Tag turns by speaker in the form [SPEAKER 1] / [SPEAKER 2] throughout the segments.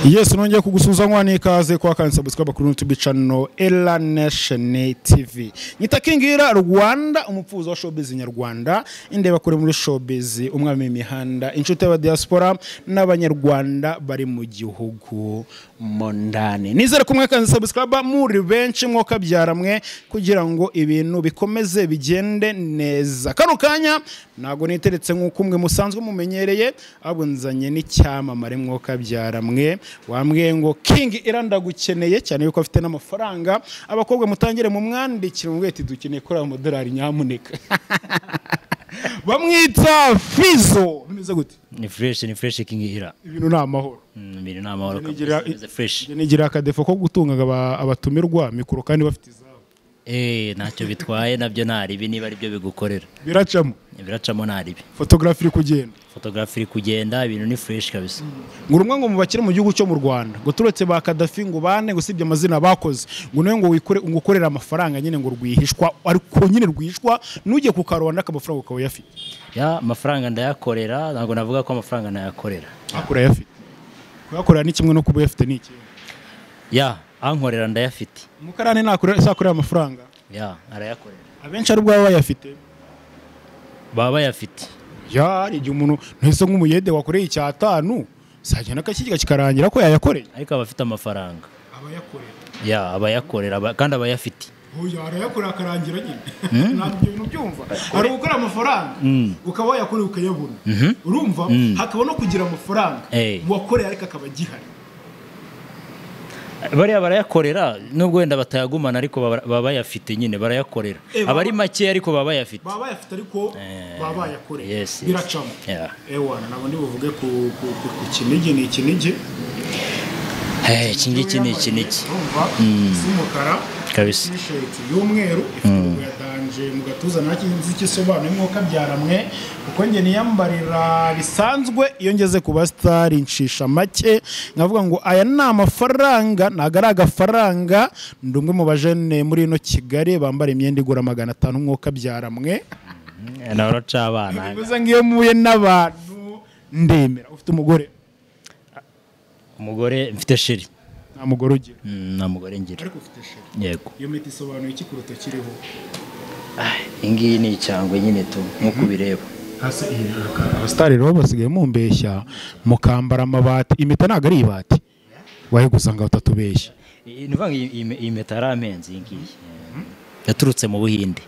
[SPEAKER 1] Yes, nongeye kugusuza nkwane ikaze kwa kan subscribe kuri YouTube channel Ella Nation TV. Nyitakingira Rwanda umupfuzo wa showbiz nyarwanda indeba kure muri showbiz umwami imihanda inshuti ya diaspora n'abanyarwanda bari mu gihugu mondane. Nizere kumwe kan subscribe muri benshi mwoka byaramwe kugira ngo ibintu bikomeze bigende neza. Kano kanya nago niteretse nkuko umwe musanzwe mumenyereye abunzanye n'icyamamare mwoka byaramwe wambwiye ngo King Iranda gukeneye cyane yuko afite n'amafaranga abakobwa mutangire mu mwandikira mu weti dukeneye kora $1 nyamuneka bamwita Fizo bimeze gute
[SPEAKER 2] ni fresh King Ira
[SPEAKER 1] ibintu na amahoro
[SPEAKER 2] ibintu na amahoro kabisa fresh
[SPEAKER 1] nigira akadefo ko gutunga abatumirwa mikoro kandi bafite izabo
[SPEAKER 2] ntacyo bitwaye nabyo naribi niba ari byo bigukorera biracamo naribi
[SPEAKER 1] photography
[SPEAKER 2] kugenda ibintu ni fresh kabisa
[SPEAKER 1] ngurumwe ngo mubakire mu gihugu cyo mu Rwanda ngo turetse ba Kadafi ngo bane gusibye amazina bakoze ngo nayo ngo wikore ngukorera amafaranga nyine ngo rwihishwa ariko nyine rwihishwa nuje ku Karwanda k'amafaranga ukawe yafite
[SPEAKER 2] amafaranga ndayakorera ntabwo navuga ko amafaranga nayakorera
[SPEAKER 1] akora yafite kuyakorera ni kimwe no kuba yafite niki
[SPEAKER 2] ankorera ndayafite
[SPEAKER 1] mukarane nakorera amafaranga
[SPEAKER 2] arayakorera
[SPEAKER 1] abenshi ari bwa bayafite
[SPEAKER 2] baba yafite
[SPEAKER 1] igihe umuntu ntese nk'umuyede wakoreye icyatanu sajyana akakijya kikarangira ko yayakoreye
[SPEAKER 2] ariko abafite amafaranga
[SPEAKER 1] abayakorera
[SPEAKER 2] abayakorera kandi abayafite
[SPEAKER 1] arayakorera akarangira nyine ntabwo ibintu byumva ari gukora amafaranga ukaba wayakoreye ukayabona urumva hakaba no kugira amafaranga wakoreye ariko akaba gihari
[SPEAKER 2] bariya barayakorera nubwo wenda batayagumana ariko baba bayafite nyine barayakorera abari make ariko baba bayafite
[SPEAKER 1] ariko baba bayakorera biracamo ewana nabo ndibuvuge ku kinigi ni ikinigi
[SPEAKER 2] ikingiki ni ikinigi
[SPEAKER 1] z'umukara
[SPEAKER 2] kabisa
[SPEAKER 1] t-shirt y'umweru ifite yadanje mu gatuza nakinzi kisobanuye mwoka byaramwe uko nge niyambarira bisanzwe iyo ngeze ku bastar inshisha make ngavuga ngo aya ni amafaranga nagara agafaranga ndumwe mu bajene muri ino Kigali bambara imyenda igura 500 mwoka byaramwe
[SPEAKER 2] naraca abana
[SPEAKER 1] bivuze ngiyo muye n'abantu ndemera ufite
[SPEAKER 2] umugore mfite sheri
[SPEAKER 1] nta mugore ugira
[SPEAKER 2] nta mugore ngira
[SPEAKER 1] ariko ufite sheri
[SPEAKER 2] yego
[SPEAKER 1] iyo meti isobanuye iki kuruto kiriho
[SPEAKER 2] ingiyi ni icyangwe nyine tu nkuko bireba
[SPEAKER 1] hasi abastari rero basigaye mumbeshya mukambara amabati impeta ntago ari ibati wahe gusanga batatubeshya
[SPEAKER 2] nivanga iyi meta aramenze ingiyi yaturutse mu Buhinde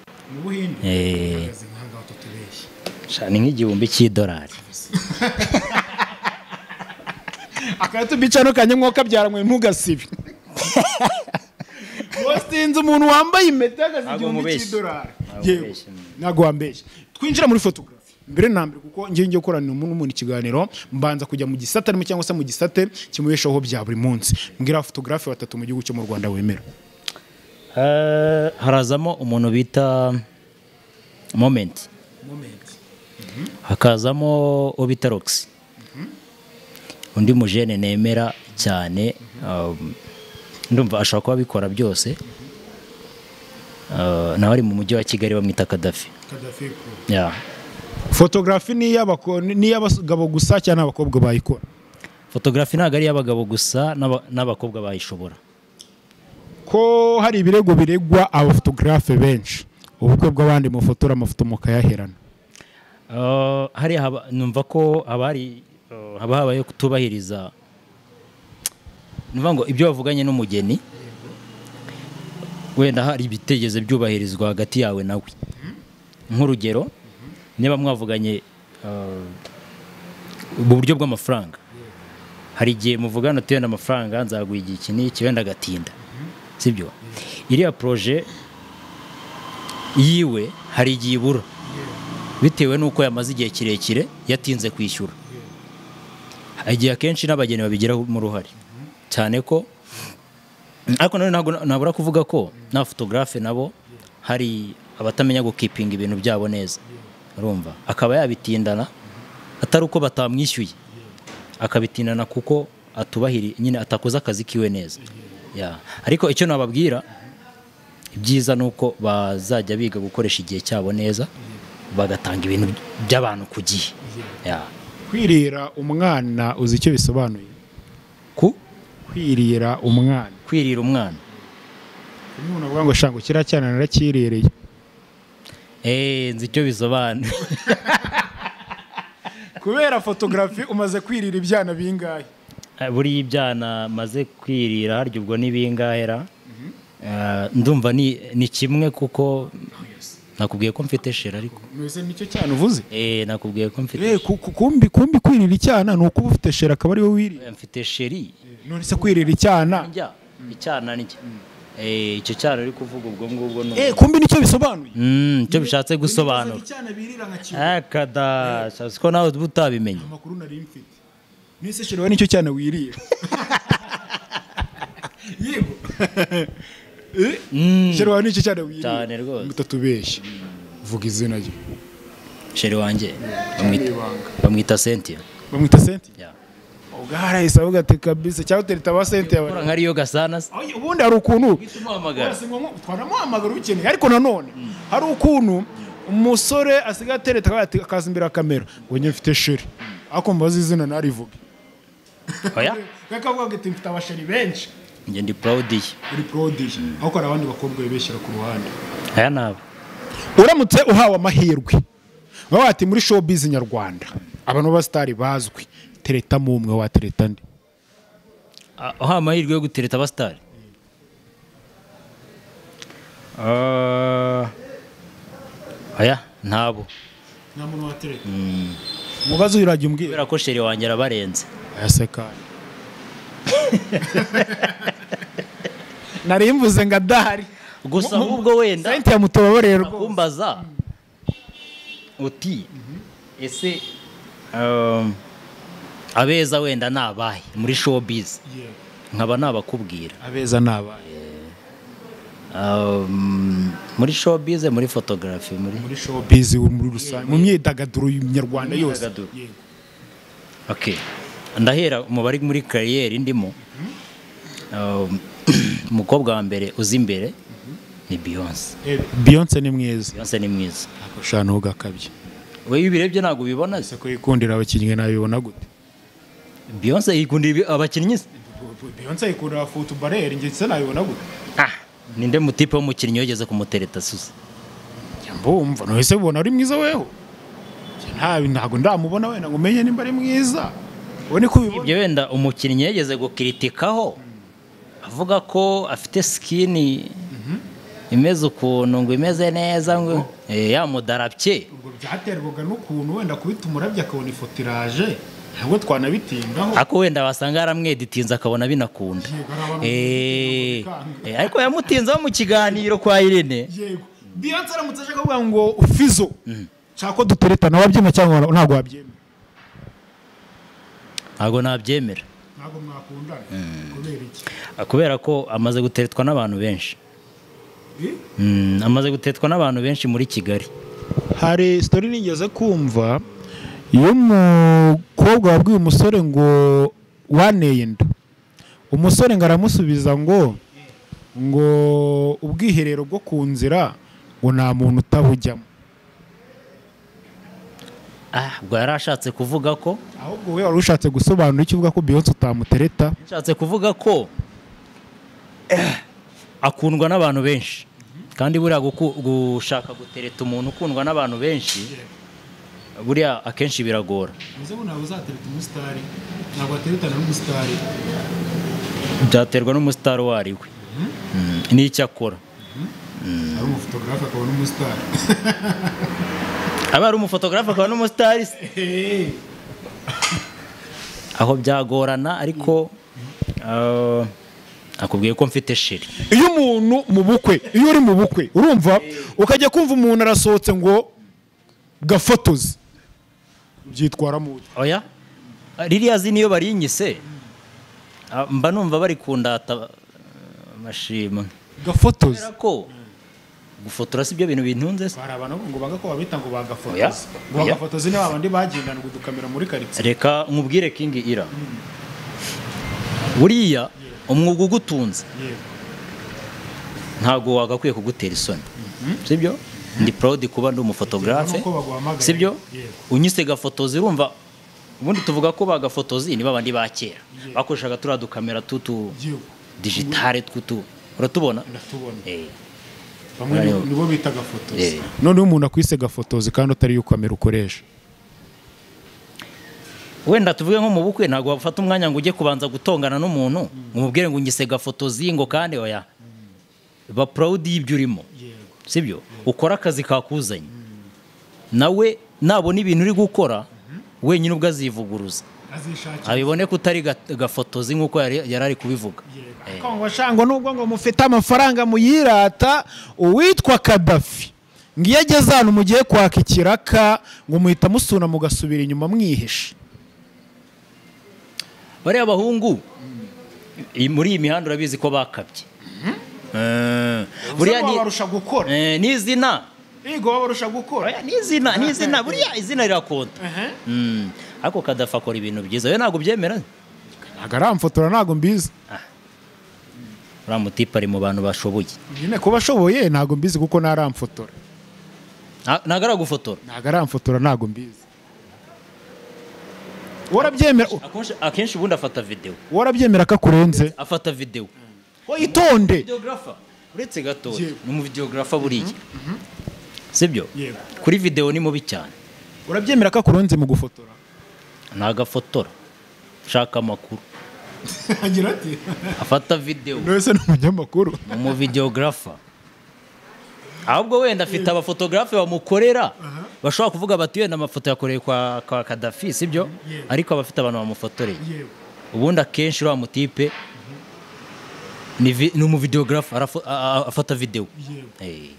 [SPEAKER 2] ni nk'igihumbi $1
[SPEAKER 1] akatu bicano kanye mwoka byaramwe ntugasibe wastinze umuntu wambaye impeta y'igihumbi $1 yewe nago wambeshye twinjira muri photography mbere nambere kuko ngiye gukorana n'umuntu ikiganiro mbanza kujya mu gisata arimo cyangwa se mu gisate kimubeshaho bya buri munsi mbwira photography batatu mu gihugu cyo mu Rwanda wemera
[SPEAKER 2] harazamo umuntu bita moment hakazamo Obitarox undi mujene nemera cyane ndumva ashaka kuba bikora byose nawe ari mu mujyi wa Kigali bamwita Kadafi
[SPEAKER 1] photography ni y'abagabo gusa cyane abakobwa bayikora
[SPEAKER 2] photography ntago ari y'abagabo gusa n'abakobwa bayishobora
[SPEAKER 1] ko hari ibirego biregwa aba photographe benshi ubukwe bw'abandi mu fotora amafoto mukayaherana hari numva ko haba habaye kutubahiriza ngo ibyo bavuganye n'umugeni wenda hari ibitegeze byubahirizwa hagati yawe nawe nk'urugero niba mwavuganye uburyo bw'amafaranga hari igihe muvugana tuyenda amafaranga nzaguha igihe iki n'iki wenda agatinda sibyo iriya projet yiwe hari igihe ibura bitewe n'uko yamaze igihe kirekire yatinze kwishyura igihe akenshi n'abageni babigiraho mu ruhare cyane ko ariko nabura kuvuga ko na photographe nabo hari abatamenya gukipinga ibintu byabo neza urumva akaba yabitindana atari uko batamwishyuye akabitindana kuko atubahiri nyine atakoze akazi kiwe neza ariko icyo nababwira ibyiza nuko bazajya biga gukoresha igihe cyabo neza bagatanga ibintu by'abantu ku gihe kwirira umwana uzi icyo bisobanuye
[SPEAKER 2] ku
[SPEAKER 1] kwirira umwana umuntu avuga ngo shango kiriya cyana narakirereye
[SPEAKER 2] nzi icyo bisobanura
[SPEAKER 1] kubera photography umaze kwirira ibyana bingahe
[SPEAKER 2] buriya ibyana maze kwirira harya ubwo ni bingahera ndumva ni kimwe kuko nakubwiye ko mfite sheri ariko
[SPEAKER 1] mwese nicyo cyane uvuze
[SPEAKER 2] nakubwiye ko mfite
[SPEAKER 1] kumbi kwirira icyana ni uko ufite sheri akaba ari wowe wirira
[SPEAKER 2] mfite sheri
[SPEAKER 1] none se kwirira icyana
[SPEAKER 2] icyana ni icyo cyana uri kuvuga ubwo ngubwo
[SPEAKER 1] kumbi nicyo bisobanuye
[SPEAKER 2] icyo bishatse gusobanura akada ko nawe utabimenya
[SPEAKER 1] amakuru nari mfite mwese sheri nicyo cyana wirira yego sheri wawe nicyo cyane wirira
[SPEAKER 2] cyane rwose
[SPEAKER 1] mutatubeshye vuga izina rye
[SPEAKER 2] sheri wanjye bamwita Cynthia
[SPEAKER 1] ugarahise avuga ati kabisa cyangwa utereta ba Cynthia
[SPEAKER 2] bari nkariyo gasana
[SPEAKER 1] ubundi hari ukuntu twanamuhamagara ukeneye ariko nanone hari ukuntu umusore asigaye atereta akaza imbere ya kamera ngo njye mfite sheri ariko mbaza izina narivuge
[SPEAKER 2] oya
[SPEAKER 1] kakavuga ati mfite abasheri benshi
[SPEAKER 2] njye ndi proud ye
[SPEAKER 1] uri proud ye aho hari abandi bakobwa bibeshyira ku ruhande
[SPEAKER 2] aya nabo
[SPEAKER 1] uramutse uhawe amahirwe baba bati muri showbiz nyarwanda abantu ba star bazwi tereta mu umwe wa tereta ndi
[SPEAKER 2] aho amahirwe yo gutereta aba star aya ntabo
[SPEAKER 1] nta muntu wa tereta mubazo urajya umbwira
[SPEAKER 2] kubera ko sheri wanjye arabarenze
[SPEAKER 1] ayaseka nari mvuze ngo adahari
[SPEAKER 2] gusa ahubwo wenda
[SPEAKER 1] Cynthia mutoborero
[SPEAKER 2] kumbaza uti ese abeza wenda nabahe muri showbiz nkaba nabakubwira
[SPEAKER 1] abeza nabahe
[SPEAKER 2] muri showbiz muri photography muri
[SPEAKER 1] showbiz muri rusange mu myidagaduro y'Inyarwanda yose
[SPEAKER 2] okay ndahera umubari muri career ndimo umukobwa wa mbere uzi imbere ni
[SPEAKER 1] Beyonce ni mwiza akoshana ugakabye
[SPEAKER 2] we ibirebye nago bibona
[SPEAKER 1] se ko yikundira abakinnyi nabibona gute
[SPEAKER 2] Beyonce yikundira abakinnyi
[SPEAKER 1] Beyonce yikundira footballer nge se nabibona gute
[SPEAKER 2] ninde mutipe w'umukinnyi yogeze kumutereta susa
[SPEAKER 1] mbumva no ese ubona ari mwiza weho ntago ndamubona wenda ngo umenye nimba ari mwiza ubone ko ubibona
[SPEAKER 2] ibyo wenda umukinnyi yegeze gukritikaho avuga ko afite skin imeze ukuntu ngo imeze neza ngo yamudarabye
[SPEAKER 1] ubwo byaterwaga n'ukuntu wenda kubita umurabye akabona ifotirage ntabwo twanabitindaho
[SPEAKER 2] ako wenda wasanga yaramweditinze akabona binakunda ariko yamutinzeho mu kiganiro kwa Irene
[SPEAKER 1] yego Beyonce aramutse aje akavuga ngo Fizo cyako dutereta nawe abyema cyangwa ntago wabyemera
[SPEAKER 2] ntago nabyemera
[SPEAKER 1] ntago mwakundana kubera iki
[SPEAKER 2] kubera ko amaze guteretwa n'abantu benshi amaze gutetwa n'abantu benshi muri Kigali
[SPEAKER 1] hari story nigeze kumva y'umukobwa wabwiye umusore ngo waneye inda umusore ngo aramusubiza ngo ubwiherero bwo ku nzira ngo nta muntu utabujyamo
[SPEAKER 2] ubwo yarashatse kuvuga ko
[SPEAKER 1] ahubwo we wari ushatse gusobanura icyo uvuga ko Beyonce utamutereta
[SPEAKER 2] nshatse kuvuga ko akundwa n'abantu benshi kandi buriya gushaka gutereta umuntu ukundwa n'abantu benshi buriya akenshi biragora
[SPEAKER 1] uze ngo nawe uzatereta umusitari ntabwo ateretana n'umusitari
[SPEAKER 2] byaterwa n'umusitari uwo ari we n'icyo akora
[SPEAKER 1] ari umufotogarafe akaba n'umusitari
[SPEAKER 2] aba ari umufotogarafe akaba n'umusitari aho byagorana ariko akubwiye ko mfite sheri
[SPEAKER 1] iyo umuntu mu bukwe iyo uri mu bukwe urumva ukajya kumva umuntu arasohotse ngo gafotoze byitwara mu
[SPEAKER 2] oya ririya zina iyo barinyise mba numva bari kundata amashimwe
[SPEAKER 1] gafotoze
[SPEAKER 2] ko gufotora si byo bintu bintunze se
[SPEAKER 1] hari abantu ngo banga ko babita ngo bagafotoze ngo bagafotoze ni babandi bagendana udukamera muri karitsiye
[SPEAKER 2] reka nkubwire King Ira buriya umwuga ugutunze ntago wagakwiye kugutera isoni sibyo ndi proud kuba ndi umufotogarafe sibyo unyise gafotozi urumva ubundi tuvuga ko bagafotozi ni babandi ba kera bakoreshaga turiya dukamera tutu digitale twutu uratubona
[SPEAKER 1] bamwe nibo bita gafotozi noneho umuntu akwise gafotozi kandi utari yo kamera ukoresha
[SPEAKER 2] wenda tuvuge nko mu bukwe ntabwo wafata umwanya ngo ujye kubanza gutongana n'umuntu umubwire ngo ngise gafotozi ngo kandi oya ba proud y'ibyo urimo sibyo ukora akazi kakuzanye nawe nabona ibintu uri gukora wenyine ubwo azivuguruza abibone ko utari gafotozi nk'uko yari ari kubivuga
[SPEAKER 1] ngo nubwo ngo mufite amafaranga muyirata uwitwa Kadafi ngiye ageze hano mugiye kwaka ikiraka ngo muhita musuna mugasubira inyuma mwihishe
[SPEAKER 2] bariya abahungu muri iyi mihanda urabizi ko bakabye
[SPEAKER 1] buriya barusha gukora
[SPEAKER 2] n'izina
[SPEAKER 1] yego barusha gukora
[SPEAKER 2] n'izina buriya izina rirakonta ariko Kadafi akora ibintu byiza we ntabwo byemera
[SPEAKER 1] ntabwo aramfotora ntabwo mbizi
[SPEAKER 2] uriya mutipe ari mu bantu bashoboye
[SPEAKER 1] nyine kuba ashoboye ntabwo mbizi kuko ntaramfotora
[SPEAKER 2] ntabwo aragufotora
[SPEAKER 1] ntabwo aramfotora ntabwo mbizi warabyemera
[SPEAKER 2] akenshi ubundi afata video
[SPEAKER 1] warabyemera ko akurenze
[SPEAKER 2] afata video
[SPEAKER 1] itonde
[SPEAKER 2] videographer uretse gato ni mu videographer buriya sibyo kuri video ni mubi cyane
[SPEAKER 1] urabyemera ko akurenze mu gufotora
[SPEAKER 2] ntagafotora shaka amakuru
[SPEAKER 1] agira ati
[SPEAKER 2] afata video
[SPEAKER 1] nose n'umunyamakuru
[SPEAKER 2] mu videographer ahubwo wenda afite abafotografe bamukorera bashobora kuvuga bati wenda amafoto yakoreye kwa Kadafi sibyo ariko abafite abantu bamufotoreye ubundi akenshi uriya mutipe ni umuvideographer afata video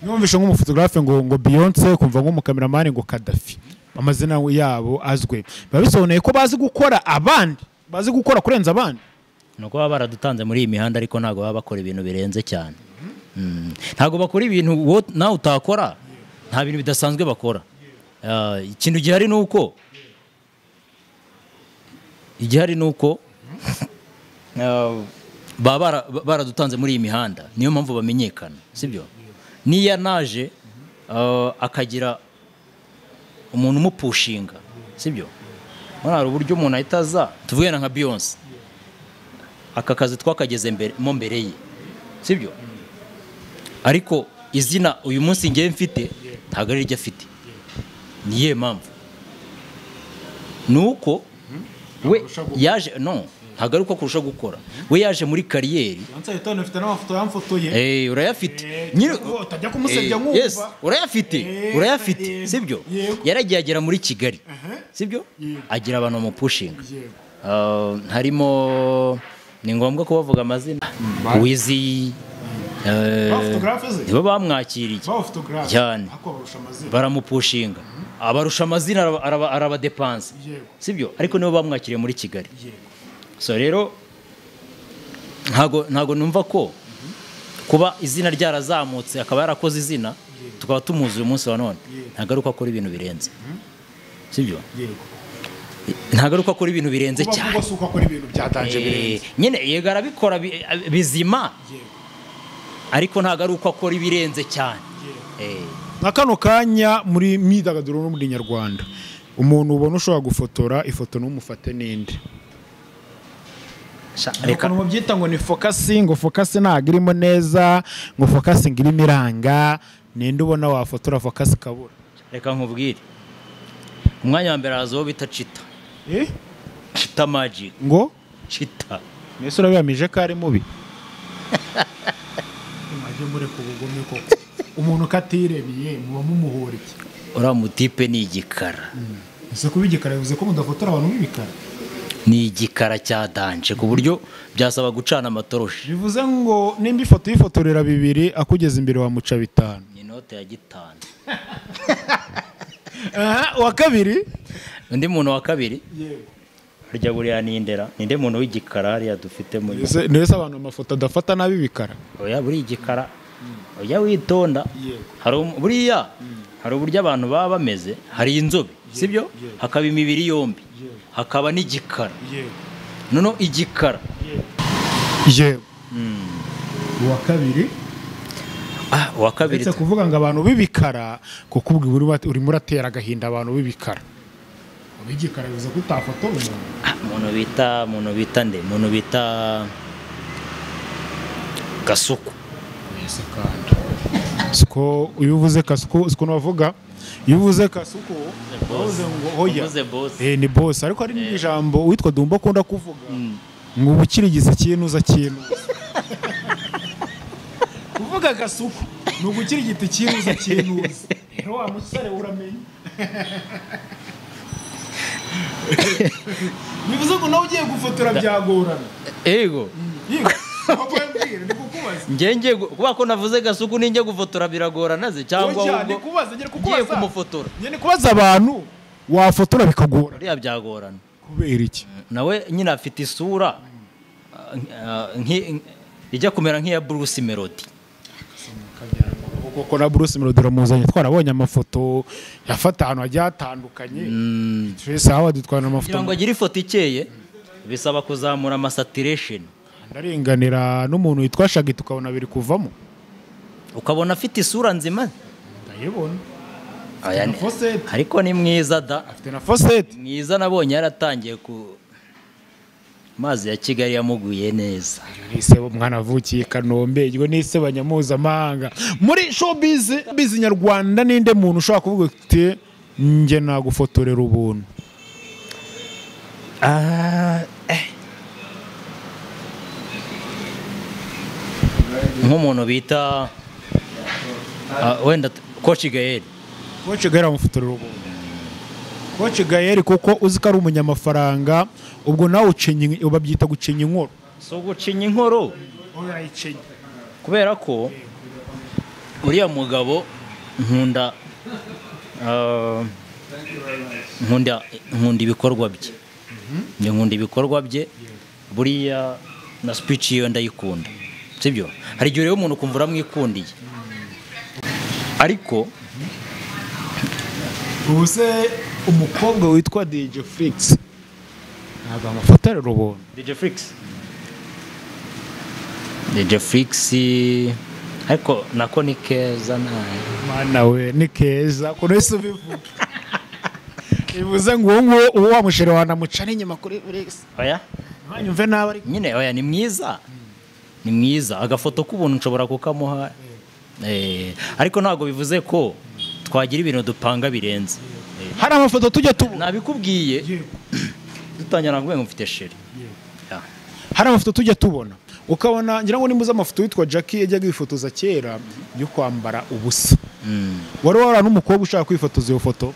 [SPEAKER 1] numvishe nk'umufotografe ngo Beyonce kumva nk'umukameramani ngo Kadafi amazina yabo azwe babisobanuye ko bazi gukora abandi bazi gukora kurenza abandi
[SPEAKER 2] nuko baba baradutanze muri iyi mihanda ariko ntabwo baba bakora ibintu birenze cyane ntabwo bakora ibintu nawe utakora nta bintu bidasanzwe bakora ikintu gihari nuko baba baradutanze muri iyi mihanda niyo mpamvu bamenyekana sibyo niya naje akagira umuntu umupushinga sibyo hari uburyo umuntu ahita aza tuvuge nka Beyonce aka kazi twakageze mbere ye sibyo ariko izina uyu munsi ngiye mfite ntabwo ari ryo afite niye mpamvu nuko we yaje ntabwo ari uko kurusha gukora we yaje muri kariyeri urayafite
[SPEAKER 1] utajya kumusebya mwumva
[SPEAKER 2] urayafite sibyo yaragiye agera muri Kigali sibyo agira abantu bamupushinga harimo ni ngombwa ko bavuga amazina Wizi nibo bamwakiriye cyane baramupushinga abarusha amazina arabadepanse sibyo ariko nibo bamwakiriye muri Kigali so rero ntago numva ko kuba izina ryarazamutse akaba yarakoze izina tukaba tumuzi uyu munsi wa none ntabwo ari uko akora ibintu birenze sibyo ntabwo ari uko akora ibintu birenze cyane nyine yego arabikora bizima ariko ntabwo ari uko akora ibirenze cyane
[SPEAKER 1] nka kano kanya muri myidagaduro no muri Nyarwanda umuntu ubona ushobora gufotora ifoto n'umufate n'indi reka mubyita ngo ni focusing ngo focus ntabwo irimo neza ngo focusing irimo iranga ninde ubona wafotora focus kabura
[SPEAKER 2] reka nkubwire umwanya wa mbere hazaho bita Chita Chita Magic
[SPEAKER 1] ngo
[SPEAKER 2] Chita
[SPEAKER 1] mbese urabiyamije ko ari mubi imajye muri kubugome koko umuntu katirebiye muba mumuhora iki
[SPEAKER 2] uriya mutipe ni igikara
[SPEAKER 1] ese kuba igikara bivuze ko mudafotora abantu b'ibikara
[SPEAKER 2] ni igikara cya danje ku buryo byasaba gucana amatoroshi
[SPEAKER 1] bivuze ngo nimba ifoto yifotorera 2 akugeza imbere wamuca 5
[SPEAKER 2] ni note ya 5
[SPEAKER 1] wa kabiri
[SPEAKER 2] undi muntu wa kabiri yego harya buriya ninde muntu w'igikara hariya dufite muri
[SPEAKER 1] nese abantu amafoto adafata nabi bikara
[SPEAKER 2] oya buri igikara oya witonda buriya hari uburyo abantu baba bameze hari inzobe sibyo hakaba imibiri yombi hakaba n'igikara noneho igikara
[SPEAKER 1] yego uwa kabiri ndetse kuvuga ngo abantu b'ibikara kuko urimo uratera agahinda abantu b'ibikara ubigikara bivuze ko utafotora
[SPEAKER 2] umuntu bita Gasuku.
[SPEAKER 1] Ese kandi siko iyo uvuze Kasuku siko navuga iyo uvuze Kasuku uvuze ngo hoya ni boss ariko ari n'ijambo witwa Dumba akunda kuvuga ngo ubukirigisa ikintu uza kintu kuvuga Gasuku ni ugukirigita ikintu uza kintu rero wa musare uramenye bivuze ko nawe ugiye gufotora byagorana
[SPEAKER 2] ego Ngiye kuba ko navuze Gasuku ninjye gufotora biragorana ze cyangwa ngiye kumufotora
[SPEAKER 1] nyene kubaza abantu wafotora bikagora
[SPEAKER 2] riya byagorana
[SPEAKER 1] kubera iki
[SPEAKER 2] nawe nyina afite isura ijya kumera nk'iya Bruce Melody
[SPEAKER 1] kuko na Bruce Melody ramuzanye twarabonye amafoto yafata ahantu hagiye hatandukanye twese aho dutwana amafoto
[SPEAKER 2] kugira ngo agire ifoto ikeye bisaba kuzamura ama saturation
[SPEAKER 1] ndaringanira n'umuntu witwa Shagi tukabona biri kuvamo
[SPEAKER 2] ukabona afite isura nzima
[SPEAKER 1] ndayibona
[SPEAKER 2] ariko ni mwiza da
[SPEAKER 1] afite na facette
[SPEAKER 2] mwiza nabonye yaratangiye ku mazi ya Kigali yamuguye neza
[SPEAKER 1] nise umwana avukiye Kanombe iryo nise banyamuzamahanga muri showbiz nyarwanda ninde muntu ushaka kuvuga ati nge nagufotorera ubuntu
[SPEAKER 2] nk'umuntu bita wenda Coach Gael
[SPEAKER 1] amufotorera ubuntu Coach Gael kuko uzi ko ari umunyamafaranga ubwo nawe ucenye babyita gucenya inkoro
[SPEAKER 2] so gucenya inkoro
[SPEAKER 1] kubera
[SPEAKER 2] ko uriya mugabo nkunda ibikorwa bye nkunda ibikorwa bye buriya na speech iyo ndayikunda sibyo hari igihe rero umuntu kumva uramwikundiye ariko
[SPEAKER 1] ubuse umukobwa witwa DJ Flix ntabwo amafotorera ubuntu
[SPEAKER 2] DJ Flix ariko nako ni keza
[SPEAKER 1] mana we ni keza ko nese ubivuga ivuze ngo uwo wamushire wanamuca n'inyuma kuri Flix
[SPEAKER 2] oya
[SPEAKER 1] ntanyumve nabi
[SPEAKER 2] nyine oya ni mwiza agafoto k'ubuntu nshobora kukamuha ariko ntago bivuze ko twagira ibintu dupanga birenze
[SPEAKER 1] hari amafoto tujya tubona
[SPEAKER 2] nabikubwiye dutangira ngo mfite sheri
[SPEAKER 1] hari amafoto tujya tubona ukabona ngira ngo nimbuza amafoto witwa Jackie yajyaga yifotoza kera yo kwambara ubusa wari wara n'umukobwa ushaka kwifotoza iyo foto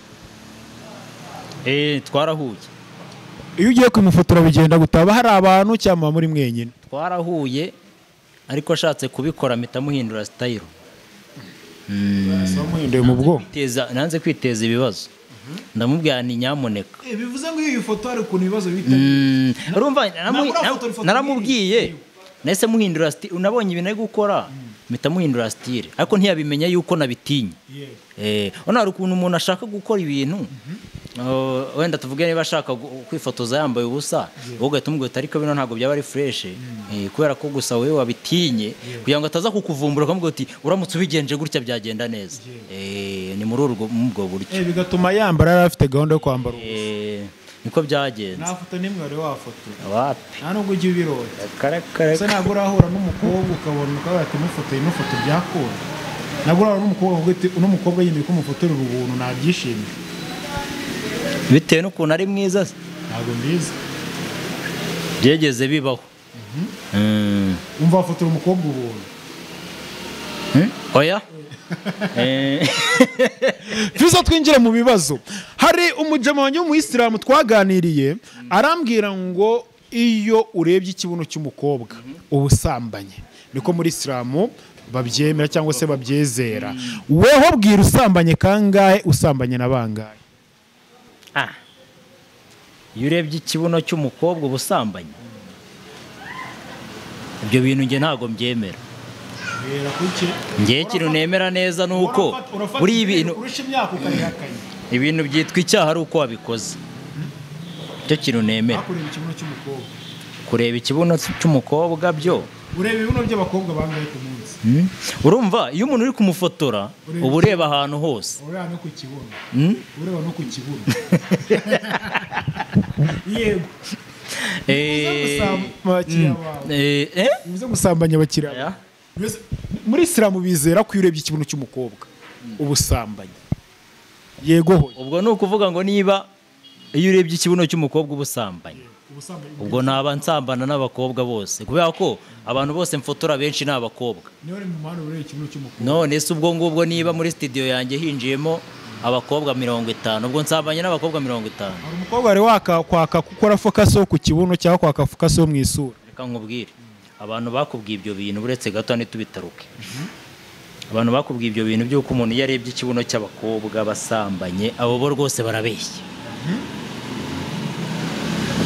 [SPEAKER 2] twarahuye
[SPEAKER 1] iyo ugiye kumufotora bigenda gutaba hari abantu cyangwa muri mwenyine
[SPEAKER 2] twarahuye ariko ashatse kubikora mpita muhindura style
[SPEAKER 1] muhinduye mu bwo
[SPEAKER 2] nanze kwiteza ibibazo ndamubwira ni nyamuneka
[SPEAKER 1] bivuze ngo iyo foto hari ukuntu ibibazo bitanye
[SPEAKER 2] urumva naramubwiye nahise muhindura style unabonye ibintu ari gukora mpita muhindura style ariko ntiyabimenya yuko nabitinye ona hari ukuntu umuntu ashaka gukora ibintu wenda tuvuge niba ashaka kwifotoza yambaye ubusa wowe ugahita umubwira ariko bino ntabwo byaba ari fresh kubera ko gusa wewe wabitinye kugira ngo ataza kukuvumbura akamubwira ati uramutse ubigenje gutya byagenda neza ni muri ubwo buryo
[SPEAKER 1] bigatuma yambara yari afite gahunda yo kwambara
[SPEAKER 2] niko byagenze
[SPEAKER 1] nta foto nimwe wari wafotora
[SPEAKER 2] wapi
[SPEAKER 1] nta nubwo ugiye ubirota ese ntabwo urahura n'umukobwa ukabona ukaba ati mufotoye ino foto byakunda ntabwo urahura n'umukobwa ati uno mukobwa yemeye ko umufotorera ubuntu nabyishimiye
[SPEAKER 2] bitewe n'ukuntu ari mwiza
[SPEAKER 1] ntabwo mbizi
[SPEAKER 2] byegeze bibaho
[SPEAKER 1] umva wafotora umukobwa ubuntu
[SPEAKER 2] oya
[SPEAKER 1] tuza twinjira mu bibazo hari umujama wanjye w'umuyisilamu twaganiriye arambwira ngo iyo urebye ikibuno cy'umukobwa ubusambanye niko muri Islamu babyemera cyangwa se babyezera weho bwira usambanye kangahe usambanye na bangahe
[SPEAKER 2] iyo urebye ikibuno cy'umukobwa ubusambanye ibyo bintu nge ntabwo mbyemera ngewe ikintu nemera neza ni uko buri ibintu byitwa icyaha ari uko wabikoze icyo kintu nemera kureba ikibuno cy'umukobwa byo
[SPEAKER 1] ureba ibibuno by'abakobwa bangahe ku munsi
[SPEAKER 2] urumva iyo umuntu uri kumufotora uba ureba ahantu hose
[SPEAKER 1] ureba no ku kibuno ureba no ku kibuno yego bivuze gusambanya abakiriya bawe muri Islam bizera ko iyo urebye ikibuno cy'umukobwa ubusambanyi yego
[SPEAKER 2] ubwo ni ukuvuga ngo niba iyo urebye ikibuno cy'umukobwa ubusambanyi ubwo naba nsambana n'abakobwa bose kubera ko abantu bose mfotora benshi ni abakobwa none se ubwo ngubwo niba muri studio yanjye hinjiyemo abakobwa 50 ubwo nsambanye n'abakobwa 50
[SPEAKER 1] hari umukobwa wari kwaka gukora focus ku kibuno cyangwa kwaka focus mu isura
[SPEAKER 2] reka nkubwire abantu bakubwiye ibyo bintu buretse gato ntitubitaruke abantu bakubwiye ibyo bintu by'uko umuntu yarebye ikibuno cy'abakobwa basambanye abo bo rwose barabeshya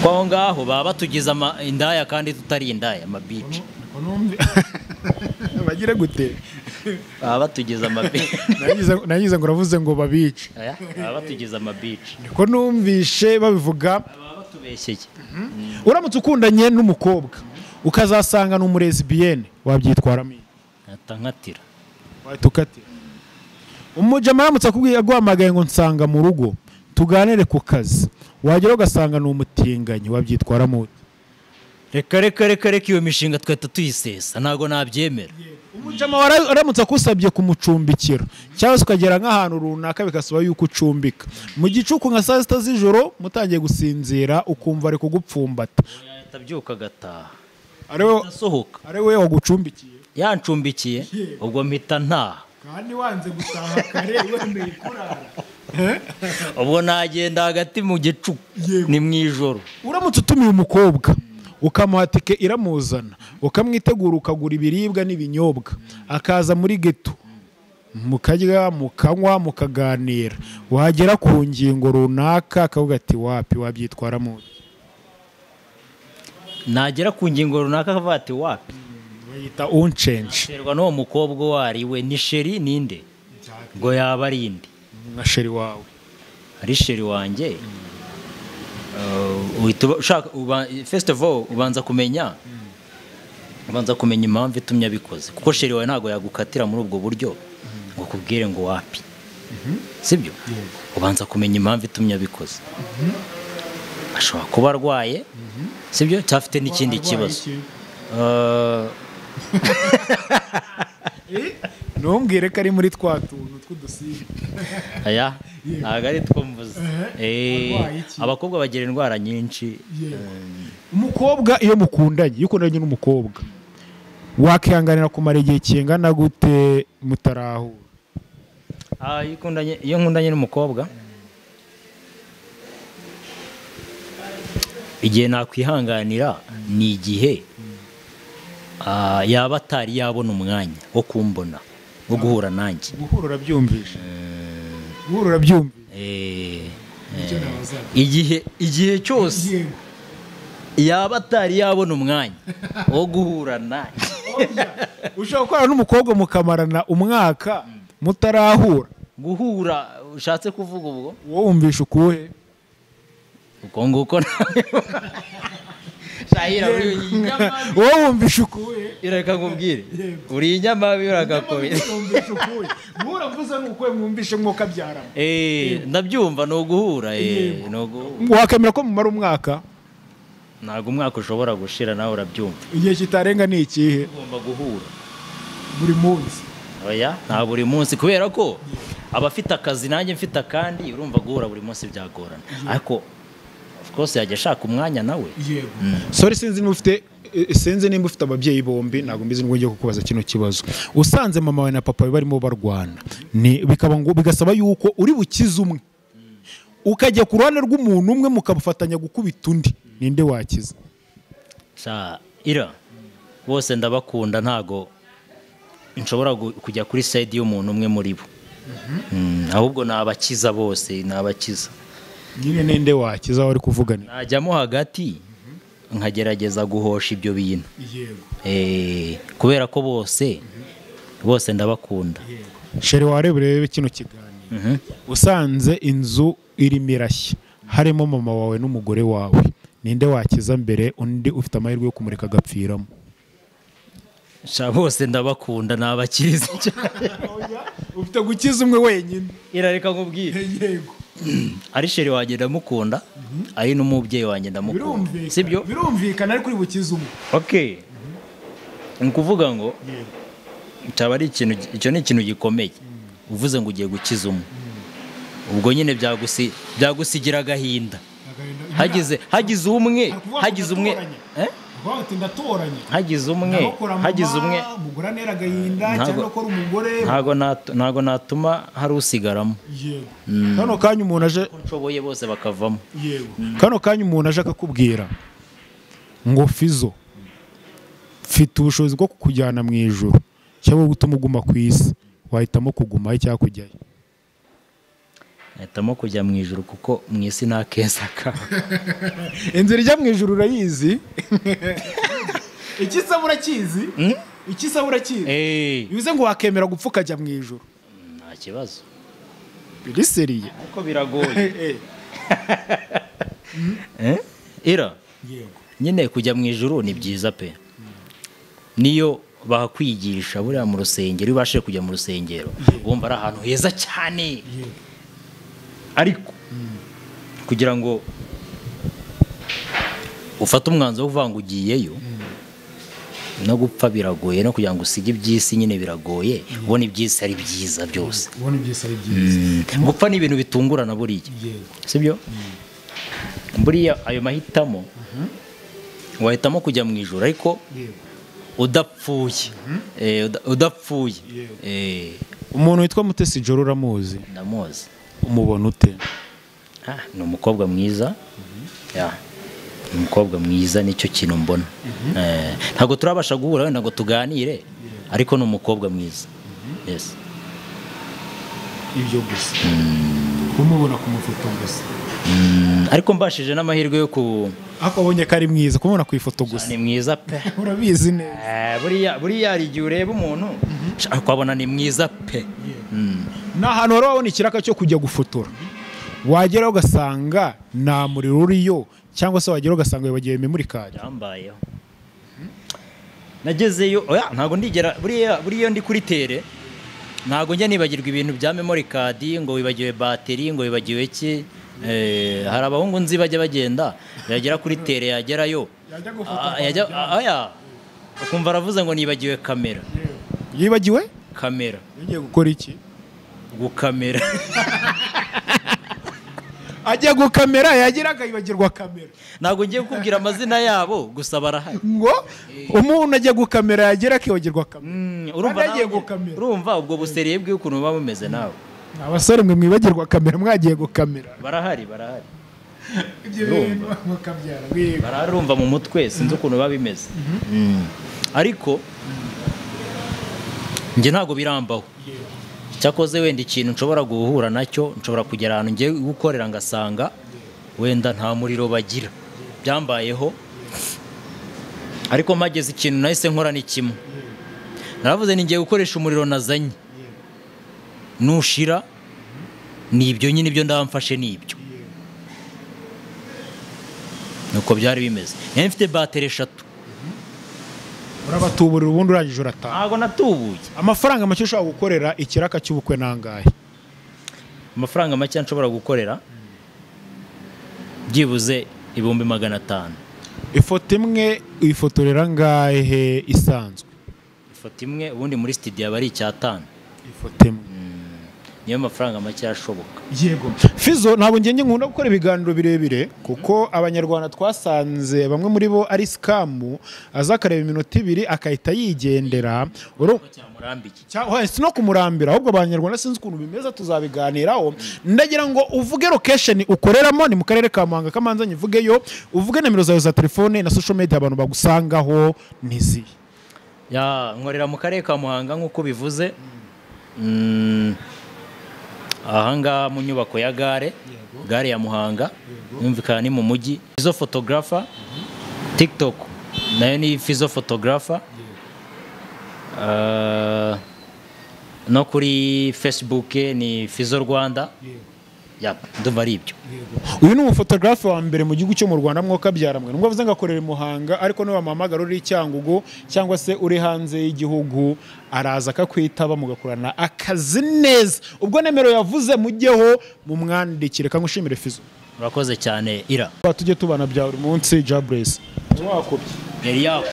[SPEAKER 2] kwa ngaho baba batugize indaya kandi tutari indaya amabici
[SPEAKER 1] bagire gute
[SPEAKER 2] baba batugize amabici
[SPEAKER 1] nagize ngo uravuze ngo babici
[SPEAKER 2] baba batugize amabici
[SPEAKER 1] niko numvishe babivuga
[SPEAKER 2] baba batubeshyeye
[SPEAKER 1] uramutse ukundanye n'umukobwa ukazasanga ni umulesbienne wabyitwaramo
[SPEAKER 2] nkatira
[SPEAKER 1] tukatira umujama aramutse akubwiye aguhamagaye ngo nsanga mu rugo tuganire ku kazi wagera ugasanga ni umutinganyi wabyitwaramo
[SPEAKER 2] reka iyo mishinga twahita tuyisesa ntago nabyemera
[SPEAKER 1] umujama aramutse akusabye kumucumbikira cyangwa se ukagera nk'ahantu runaka bikasaba yuko ucumbika mu gicuku nka saa 6 z'ijoro mutangiye gusinzira ukumva ari kugupfumbata
[SPEAKER 2] yahita byuka agataha
[SPEAKER 1] ari we wagucumbikiye
[SPEAKER 2] yancumbikiye ubwo mpita ntaha
[SPEAKER 1] kandi wanze gutaha kare wemeye kurara
[SPEAKER 2] ubwo nagenda hagati mu gicuku ni mu ijoro
[SPEAKER 1] uramutse utumiye umukobwa ukamuha tike iramuzana ukamwitegura ukagura ibiribwa n'ibinyobwa akaza muri geto mukarya mukanywa mukaganira wagera ku ngingo runaka akavuga ati wapi wabyitwaramo
[SPEAKER 2] nagera ku ngingo runaka akavuga ati wapi
[SPEAKER 1] bayita unchange
[SPEAKER 2] serwa n'uwo mukobwa wari we ni sheri ninde ngo yaba ari indi
[SPEAKER 1] nka sheri wawe
[SPEAKER 2] ari sheri wanjye first of all ubanza kumenya impamvu itumye abikoze kuko sheri wawe ntabwo yagukatira muri ubwo buryo ngo kubwire ngo wapi sibyo ubanza kumenya impamvu itumye abikoze ashobora kuba arwaye sibyo cyafite n'ikindi kibazo
[SPEAKER 1] ntumbwire ko ari muri twa tuntu tw'udusimba
[SPEAKER 2] aya ntabwo ari two mvuze abakobwa bagira indwara nyinshi
[SPEAKER 1] umukobwa iyo ukundanye n'umukobwa wakihanganira kumara igihe kingana gute mutarahura
[SPEAKER 2] iyo nkundanye n'umukobwa igihe nakwihanganira ni igihe yaba atari yabona umwanya wo kumbona wo guhura nanjye
[SPEAKER 1] guhura urabyumvisha
[SPEAKER 2] igihe cyose yaba atari yabona umwanya wo guhura nanjye
[SPEAKER 1] ushobora gukorana n'umukobwa mukamarana umwaka mutarahura
[SPEAKER 2] guhura ushatse kuvuga ubwo
[SPEAKER 1] wowe wumvisha ukuhe
[SPEAKER 2] uko nguko
[SPEAKER 1] wowe wumvisha ukuhe
[SPEAKER 2] ireka nkubwire uri inyamabi uragakomeye
[SPEAKER 1] mvuze nuko mwumvishe mwuka byarama
[SPEAKER 2] ndabyumva no guhura
[SPEAKER 1] wakemera ko mumara umwaka
[SPEAKER 2] ntago umwaka ushobora gushira nawe urabyumva
[SPEAKER 1] igihe kitarenga ni ikihe
[SPEAKER 2] ugomba guhura
[SPEAKER 1] buri munsi
[SPEAKER 2] oya nta buri munsi kubera ko abafite akazi nanjye mfite akandi urumva guhura buri munsi byagorana ariko of course yajya ashaka umwanya nawe
[SPEAKER 1] sorry sinzi nimba ufite ababyeyi bombi ntabwo mbizi ngo ngiye kukubaza kino kibazo usanze mama wawe na papa we barimo barwana bigasaba yuko uri bukize umwe ukajya ku ruhande rw'umuntu umwe mukabufatanya gukubita undi ninde wakiza
[SPEAKER 2] bose ndabakunda ntago nshobora kujya kuri side y'umuntu umwe muri bo ahubwo nabakiza bose nabakiza
[SPEAKER 1] nyine ninde wakiza wari kuvugana
[SPEAKER 2] najyamo hagati nkagerageza guhosha ibyo bintu kubera ko bose ndabakunda
[SPEAKER 1] sheri warebere kino kiganiro usanze inzu irimo irashya harimo mama wawe n'umugore wawe ninde wakiza mbere undi ufite amahirwe yo kumureka agapfiramo
[SPEAKER 2] sha bose ndabakunda nabakiriza cyane
[SPEAKER 1] ufite gukiza umwe wenyine
[SPEAKER 2] irareka nkubwire
[SPEAKER 1] yego
[SPEAKER 2] ari sheri wanjye ndamukunda ari n'umubyeyi wanjye ndamukunda sibyo
[SPEAKER 1] birumvikana ari kuri bukiza umwe
[SPEAKER 2] okay nkuvuga ngo cyaba ari ikintu icyo ni ikintu gikomeye uvuze ngo ugiye gukiza umwe ubwo nyine byagusigira agahinda hagize umwe
[SPEAKER 1] umugura nera agahinda cyangwa ko umugore
[SPEAKER 2] ntago natuma hari usigaramo
[SPEAKER 1] kano kanya umuntu aje
[SPEAKER 2] nshoboye bose bakavamo
[SPEAKER 1] kano kanya umuntu aje akakubwira ngo Fizo mfite ubushobozi bwo kukujyana mu ijuru cyangwa gutuma uguma ku isi wahitamo kugumaho cyangwa kujyayo
[SPEAKER 2] nahitamo kujya mu ijuru kuko mu isi nta keza ka
[SPEAKER 1] inzira ijya mu ijuru urayizi ikisaba urakizi ikisaba urakizi bivuze ngo wakemera gupfa ukajya mu ijuru
[SPEAKER 2] nta kibazo
[SPEAKER 1] biriseriye
[SPEAKER 2] ariko biragoye ira nyine kujya mu ijuru ni byiza pe niyo bakwigisha buriya mu rusengero iyo ubashije kujya mu rusengero wumva ari ahantu heza cyane ariko kugira ngo ufate umwanzuro wo kuvuga ngo ugiyeyo no gupfa biragoye no kugira ngo usige iby'isi nyine biragoye ubona iby'isi ari byiza byose gupfa ni ibintu bitungurana buriya sibyo buriya ayo mahitamo wahitamo kujya mu ijoro ariko udapfuye
[SPEAKER 1] umuntu witwa Mutesi Joro uramuzi
[SPEAKER 2] ndamuzi
[SPEAKER 1] umubona ute
[SPEAKER 2] ni umukobwa mwiza ni umukobwa mwiza nicyo kintu mbona ntabwo turabasha guhura wenda ngo tuganire ariko ni umukobwa mwiza
[SPEAKER 1] ibyo gusa kumubona ku mafoto gusa
[SPEAKER 2] ariko mbashije n'amahirwe yo
[SPEAKER 1] ako abonye ko ari mwiza kumubona ku ifoto gusa
[SPEAKER 2] ni mwiza pe
[SPEAKER 1] urabizi neza
[SPEAKER 2] buriya hari igihe ureba umuntu ukabona ni mwiza pe
[SPEAKER 1] ni ahantu wari wabona ikiraka cyo kujya gufotora wageraho ugasanga nta muriro uriyo cyangwa se wageraho ugasanga wibagiwe memory card
[SPEAKER 2] yambayeho nagezeyo ntabwo ndigera buriya ndi kuri tere ntabwo njya nibagirwa ibintu bya memory card ngo wibagiwe bateri ngo wibagiwe iki hari abahungu nzi bajya bagenda yagera kuri tere yagerayo ukumva aravuze ngo nibagiwe kamera
[SPEAKER 1] yibagiwe
[SPEAKER 2] kamera
[SPEAKER 1] ugiye gukora iki
[SPEAKER 2] gukamera
[SPEAKER 1] ajya gukamera yagira akayibagirwa kamera
[SPEAKER 2] ntabwo ngiye kukubwira amazina yabo gusa barahari
[SPEAKER 1] ngo umuntu ajya gukamera yagira akibagirwa kamera
[SPEAKER 2] urumva ubwo buseriye bw'ukuntu buba bumeze nawe
[SPEAKER 1] abasore mwe mwibagirwa kamera mwagiye gukamera
[SPEAKER 2] barahari
[SPEAKER 1] ibyo bintu mukabyara
[SPEAKER 2] bararumva mu mutwe sinzi ukuntu biba bimeze ariko njye ntabwo birambaho cyakoze wenda ikintu nshobora guhura nacyo nshobora kugera ahantu ngiye gukorera ngasanga wenda nta muriro bagira byambayeho ariko mpageze ikintu nahise nkora ni kimwe naravuze ni ngiye gukoresha umuriro nazanye nushira ni ibyo nyine ibyo ndamfashe ni ibyo nuko byari bimeze nari mfite bateri 3
[SPEAKER 1] urabatuburira ubundi urangije urataha
[SPEAKER 2] ntabwo natubuye
[SPEAKER 1] amafaranga make ushobora gukorera ikiraka cy'ubukwe nangahe
[SPEAKER 2] amafaranga make nshobora gukorera byibuze 500.
[SPEAKER 1] ifoto imwe uyifotorera ngahe isanzwe
[SPEAKER 2] ifoto imwe ubundi muri studio aba ari 5.
[SPEAKER 1] ifoto imwe
[SPEAKER 2] niyo mafaranga make yashoboka
[SPEAKER 1] yego Fizo ntabwo ngenge nkunda gukora ibiganiro birebire kuko abanyarwanda twasanze bamwe muri bo ari scam azakareba iminota 2 akahita yigendera si no kumurambira ahubwo abanyarwanda sinzi ukuntu bimeza tuzabiganiraho ndagira ngo uvuge location ukoreramo ni mu karere ka Muhanga kamanza nyivugeyo uvuge nimero zawe za telefone na social media abantu bagusangaho nizi
[SPEAKER 2] nkorera mu karere ka Muhanga nkuko bivuze ahanga mu nyubako ya gare ya Muhanga yumvikana ni mu mujyi Fizo photographer TikTok nayo ni Fizo photographer no kuri Facebook ni Fizo Rwanda ndumva ari ibyo.
[SPEAKER 1] Uyu ni umufotogarafe wa mbere mu gihugu cyo mu Rwanda mwoka byaramwe nubwo avuze ngo akorera Muhanga ariko niwe wamuhamagara uri Cyangugu cyangwa se uri hanze y'igihugu araza akakwitaba mugakorana akazi neza. Ubwo nemero yavuze mujyeho mu mwandikire kangushimire Fizo.
[SPEAKER 2] Urakoze cyane Ira.
[SPEAKER 1] Tujye tubana bya buri munsi Jabless. Wakopye.
[SPEAKER 2] Yari